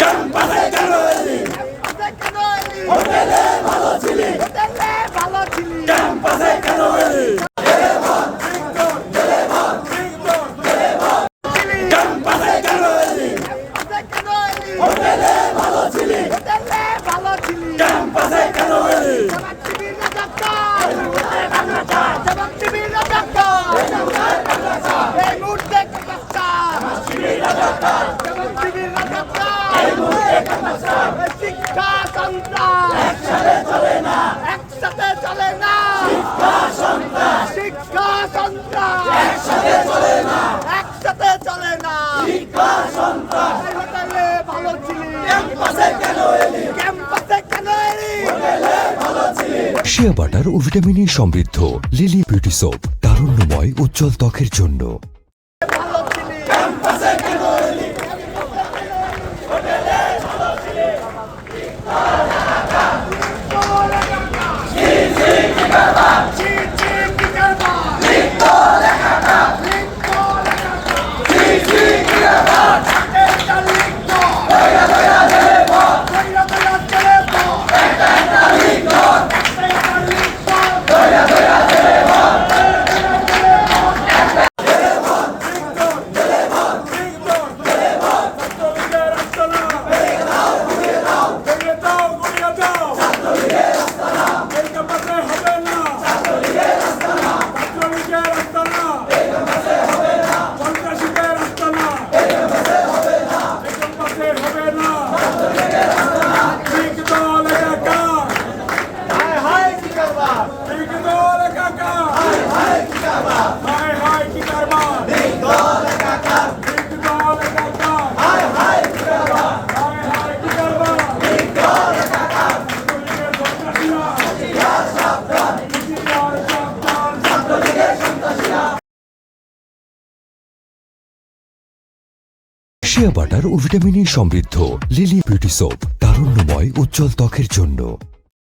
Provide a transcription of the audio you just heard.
ক্যাম্পাসে কেন এলি হোটেলে ভালো ছিলি ক্যাম্পাসে কেন এলি ক্যাম্পাসে কেন এলি হোটেলে ভালো ছিলি ক্যাম্পাসে কেন এলি শিক্ষা সন্ত্রাস একসাথে চলে না শিক্ষা সন্ত্রাস শিক্ষা সন্ত্রাস একসাথে চলে না শিক্ষা সন্ত্রাস হোটেলে ভালো ছিলি ক্যাম্পাসে কেন এলি হোটেলে ভালো ছিলি শিয়া বাটার ও ভিটামিন ই সমৃদ্ধ লিলি বিউটি সোপ তারুণ্যময় উজ্জ্বল ত্বকের জন্য। ভালো ছিলি ক্যাম্পাসে কেন এলি হোটেলে ভালো ছিলি শিয়া বাটার ও ভিটামিন ই সমৃদ্ধ লিলি বিউটি সোপ তারুণ্যময় উজ্জ্বল ত্বকের জন্য।